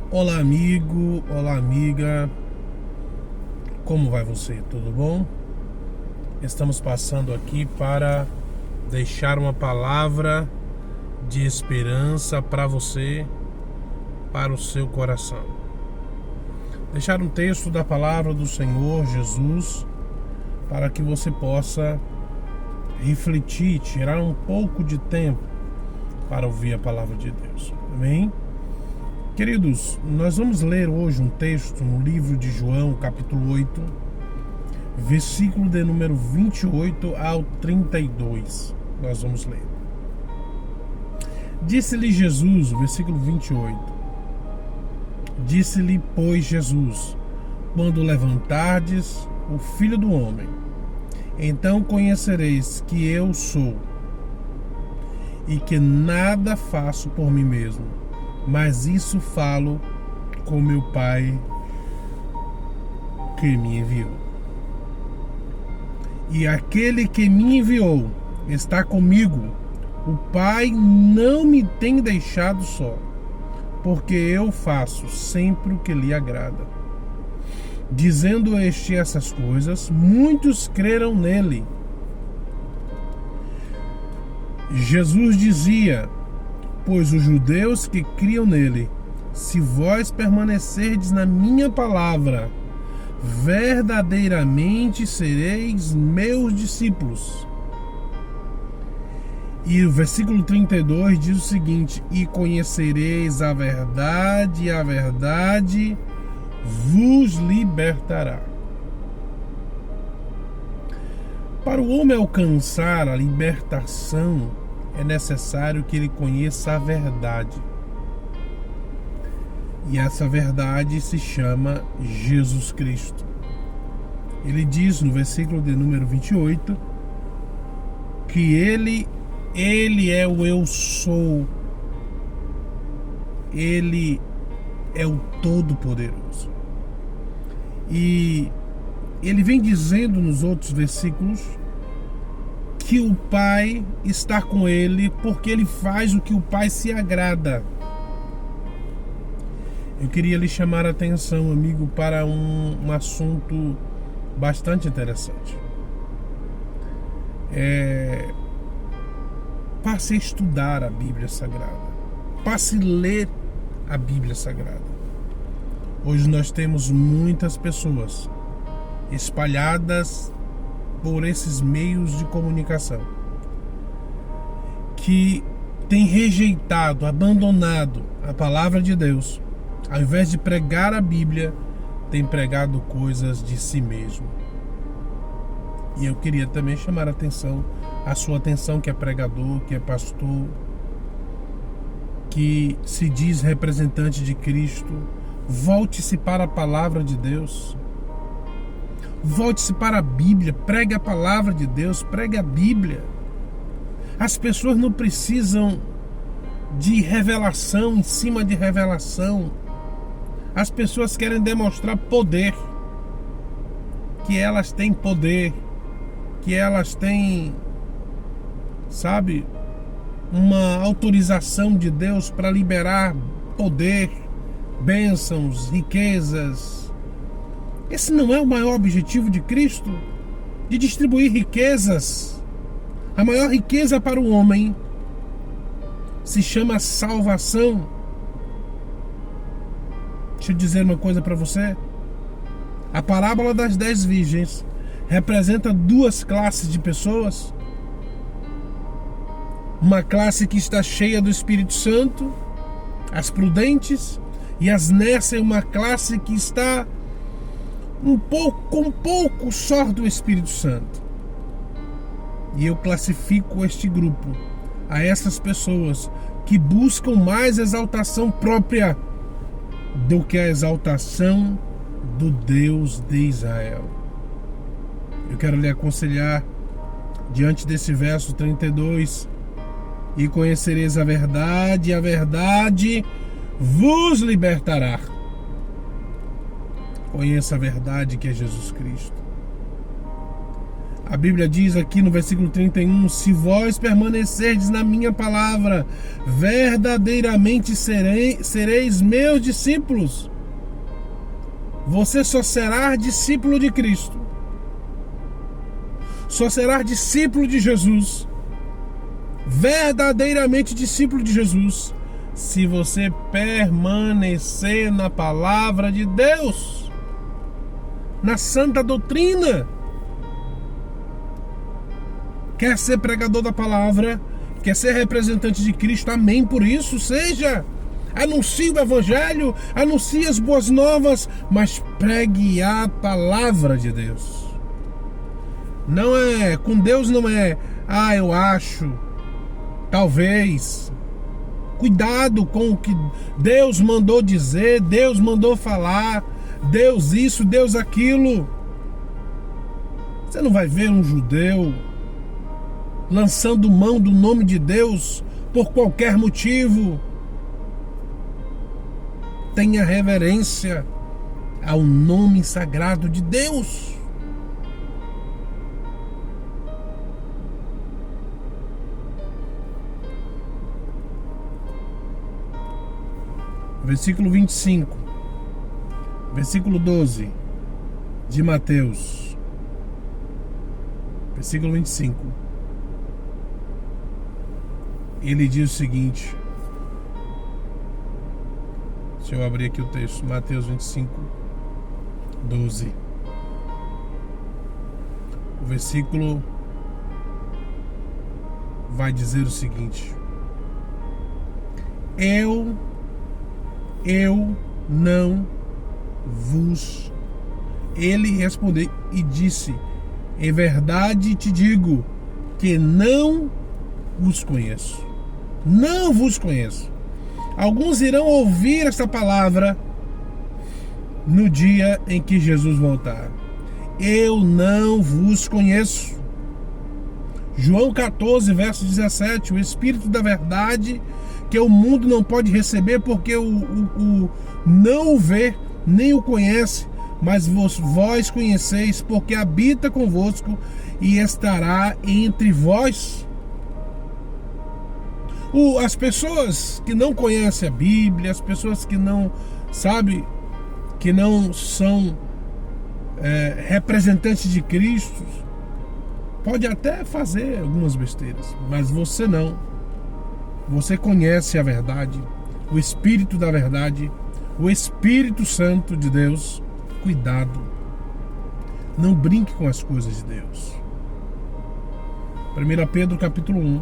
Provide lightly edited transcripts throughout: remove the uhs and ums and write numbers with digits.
Olá, amigo, olá, amiga, como vai você? Tudo bom? Estamos passando aqui para deixar uma palavra de esperança para você, para o seu coração. Deixar um texto da palavra do Senhor Jesus para que você possa refletir, tirar um pouco de tempo para ouvir a palavra de Deus. Amém? Queridos, nós vamos ler hoje um texto no livro de João, capítulo 8, versículo de número 28 ao 32. Nós vamos ler. Disse-lhe Jesus, versículo 28. Disse-lhe, pois, Jesus: quando levantardes o Filho do Homem, então conhecereis que eu sou, e que nada faço por mim mesmo, mas isso falo com meu Pai que me enviou. E aquele que me enviou está comigo. O Pai não me tem deixado só, porque eu faço sempre o que lhe agrada. Dizendo essas coisas, muitos creram nele. Jesus dizia: pois os judeus que criam nele, se vós permanecerdes na minha palavra, verdadeiramente sereis meus discípulos. E o versículo 32 diz o seguinte: e conhecereis a verdade, e a verdade vos libertará. Para o homem alcançar a libertação, é necessário que ele conheça a verdade. E essa verdade se chama Jesus Cristo. Ele diz no versículo de número 28 que ele é o eu sou. Ele é o Todo-Poderoso. E ele vem dizendo nos outros versículos que o Pai está com ele porque ele faz o que o Pai se agrada. Eu queria lhe chamar a atenção, amigo, para um assunto bastante interessante. Passe a estudar a Bíblia Sagrada. Passe a ler a Bíblia Sagrada. Hoje nós temos muitas pessoas espalhadas por esses meios de comunicação que têm rejeitado, abandonado a palavra de Deus. Ao invés de pregar a Bíblia, tem pregado coisas de si mesmo. E eu queria também chamar a sua atenção, que é pregador, que é pastor, que se diz representante de Cristo. Volte-se para a palavra de Deus. Volte-se para a Bíblia. Pregue a palavra de Deus. Pregue a Bíblia. As pessoas não precisam de revelação em cima de revelação. As pessoas querem demonstrar poder, que elas têm poder, que elas têm, sabe, uma autorização de Deus para liberar poder, bênçãos, riquezas. Esse não é o maior objetivo de Cristo, de distribuir riquezas. A maior riqueza para o homem se chama salvação. Deixa eu dizer uma coisa para você. A parábola das 10 virgens representa duas classes de pessoas. Uma classe que está cheia do Espírito Santo, as prudentes, e as nessa é uma classe que está com um pouco só do Espírito Santo. E eu classifico este grupo a essas pessoas que buscam mais exaltação própria do que a exaltação do Deus de Israel. Eu quero lhe aconselhar, diante desse verso 32, e conhecereis a verdade, e a verdade vos libertará. Conheça a verdade, que é Jesus Cristo. A Bíblia diz aqui no versículo 31: se vós permanecerdes na minha palavra, verdadeiramente sereis meus discípulos. Você só será discípulo de Cristo, só será discípulo de Jesus, verdadeiramente discípulo de Jesus, se você permanecer na palavra de Deus, na santa doutrina. Quer ser pregador da palavra, quer ser representante de Cristo, amém por isso, seja. Anuncie o evangelho, anuncie as boas novas, mas pregue a palavra de Deus. Não é, com Deus não é, eu acho, talvez. Cuidado com o que Deus mandou dizer, Deus mandou falar, Deus isso, Deus aquilo. Você não vai ver um judeu lançando mão do nome de Deus por qualquer motivo. Tenha reverência ao nome sagrado de Deus. Versículo 25, versículo 12 de Mateus, versículo 25. Ele diz o seguinte, deixa eu abrir aqui o texto, Mateus 25, 12. O versículo vai dizer o seguinte: Eu não vos... Ele respondeu e disse: em verdade te digo que não vos conheço. Não vos conheço. Alguns irão ouvir esta palavra no dia em que Jesus voltar. Eu não vos conheço. João 14, verso 17. O Espírito da verdade, que o mundo não pode receber, porque não o vê, nem o conhece, mas vós conheceis, porque habita convosco e estará entre vós. As pessoas que não conhecem a Bíblia, as pessoas que não sabem, que não são representantes de Cristo, pode até fazer algumas besteiras, mas você não. Você conhece a verdade, o Espírito da verdade, o Espírito Santo de Deus. Cuidado, não brinque com as coisas de Deus. 1 Pedro capítulo 1,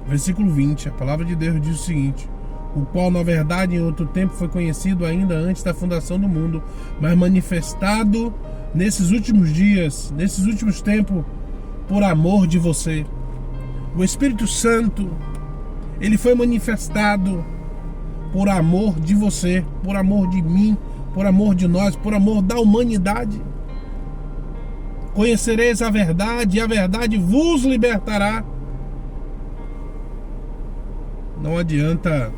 versículo 20, a palavra de Deus diz o seguinte: o qual na verdade em outro tempo foi conhecido ainda antes da fundação do mundo, mas manifestado nesses últimos dias, nesses últimos tempos, por amor de você. O Espírito Santo, ele foi manifestado por amor de você, por amor de mim, por amor de nós, por amor da humanidade. Conhecereis a verdade e a verdade vos libertará. Não adianta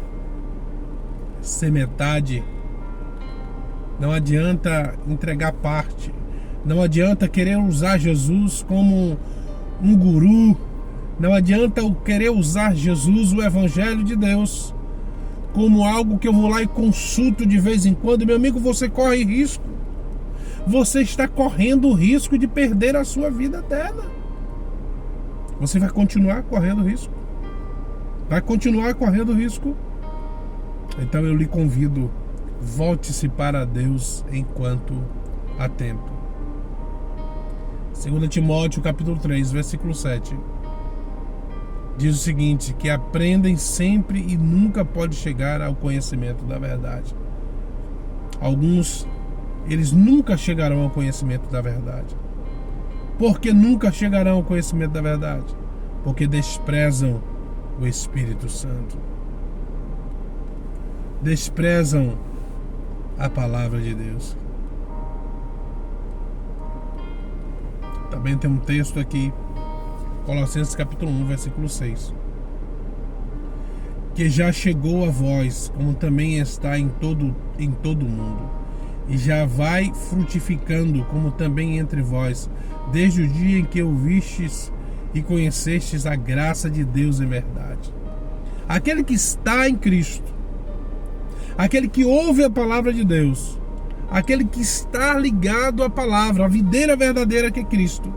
ser metade, não adianta entregar parte, não adianta querer usar Jesus como um guru, não adianta querer usar Jesus, o Evangelho de Deus, como algo que eu vou lá e consulto de vez em quando. Meu amigo, você corre risco. Você está correndo o risco de perder a sua vida eterna. Você vai continuar correndo risco. Vai continuar correndo risco. Então eu lhe convido, volte-se para Deus enquanto há tempo. 2 Timóteo capítulo 3, versículo 7. Diz o seguinte: que aprendem sempre e nunca pode chegar ao conhecimento da verdade. Alguns, eles nunca chegarão ao conhecimento da verdade. Por que nunca chegarão ao conhecimento da verdade? Porque desprezam o Espírito Santo. Desprezam a palavra de Deus. Também tem um texto aqui, Colossenses capítulo 1, versículo 6. Que já chegou a vós, como também está em todo o mundo, e já vai frutificando, como também entre vós, desde o dia em que ouvistes e conhecestes a graça de Deus em verdade. Aquele que está em Cristo, aquele que ouve a palavra de Deus, aquele que está ligado à palavra, a videira verdadeira que é Cristo,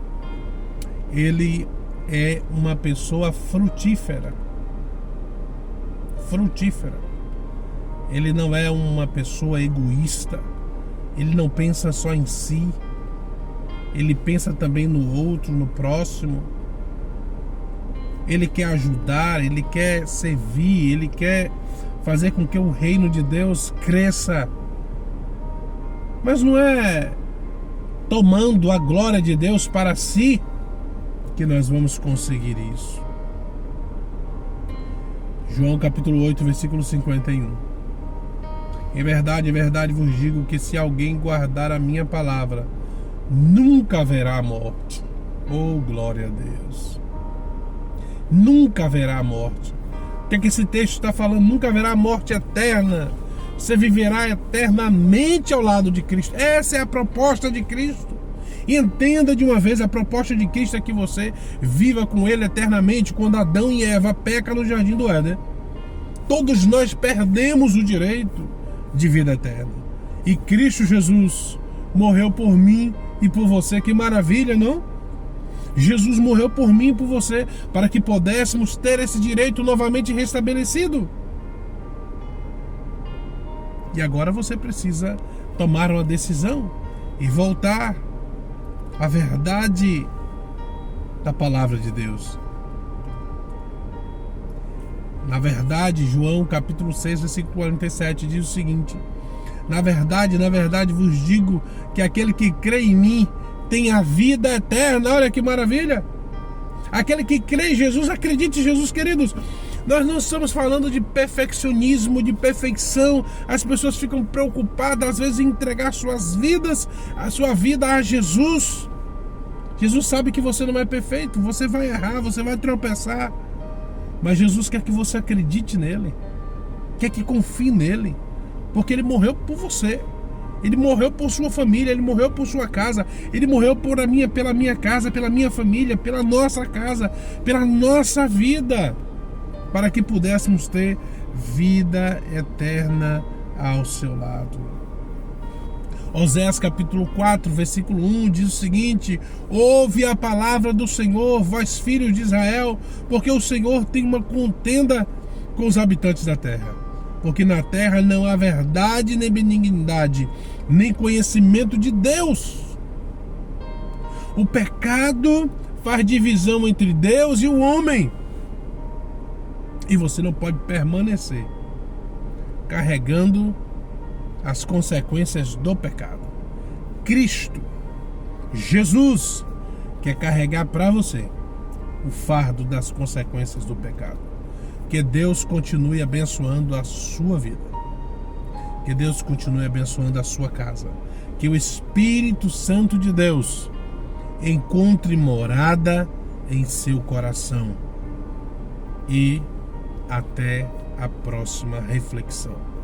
ele é uma pessoa frutífera. Frutífera. Ele não é uma pessoa egoísta. Ele não pensa só em si. Ele pensa também no outro, no próximo. Ele quer ajudar, ele quer servir, ele quer fazer com que o reino de Deus cresça. Mas não é tomando a glória de Deus para si que nós vamos conseguir isso. João capítulo 8, versículo 51. Em verdade vos digo que se alguém guardar a minha palavra, nunca haverá morte. Oh, glória a Deus. Nunca haverá morte. O que é que esse texto está falando? Nunca haverá morte eterna. Você viverá eternamente ao lado de Cristo. Essa é a proposta de Cristo. E entenda de uma vez, a proposta de Cristo é que você viva com Ele eternamente. Quando Adão e Eva pecam no jardim do Éden, todos nós perdemos o direito de vida eterna. E Cristo Jesus morreu por mim e por você. Que maravilha, não? Jesus morreu por mim e por você, para que pudéssemos ter esse direito novamente restabelecido. E agora você precisa tomar uma decisão e voltar à verdade da palavra de Deus. Na verdade, João capítulo 6, versículo 47 diz o seguinte: na verdade vos digo que aquele que crê em mim tem a vida eterna. Olha que maravilha! Aquele que crê em Jesus, acredite em Jesus, queridos. Nós não estamos falando de perfeccionismo, de perfeição. As pessoas ficam preocupadas às vezes em entregar suas vidas, a sua vida a Jesus. Jesus sabe que você não é perfeito, você vai errar, você vai tropeçar. Mas Jesus quer que você acredite nele, quer que confie nele, porque ele morreu por você. Ele morreu por sua família, ele morreu por sua casa, ele morreu pela minha casa, pela minha família, pela nossa casa, pela nossa vida, para que pudéssemos ter vida eterna ao seu lado. Oséias capítulo 4, versículo 1 diz o seguinte: ouve a palavra do Senhor, vós filhos de Israel, porque o Senhor tem uma contenda com os habitantes da terra. Porque na terra não há verdade, nem benignidade, nem conhecimento de Deus. O pecado faz divisão entre Deus e o homem. E você não pode permanecer carregando as consequências do pecado. Cristo, Jesus, quer carregar para você o fardo das consequências do pecado. Que Deus continue abençoando a sua vida. Que Deus continue abençoando a sua casa. Que o Espírito Santo de Deus encontre morada em seu coração. E até a próxima reflexão.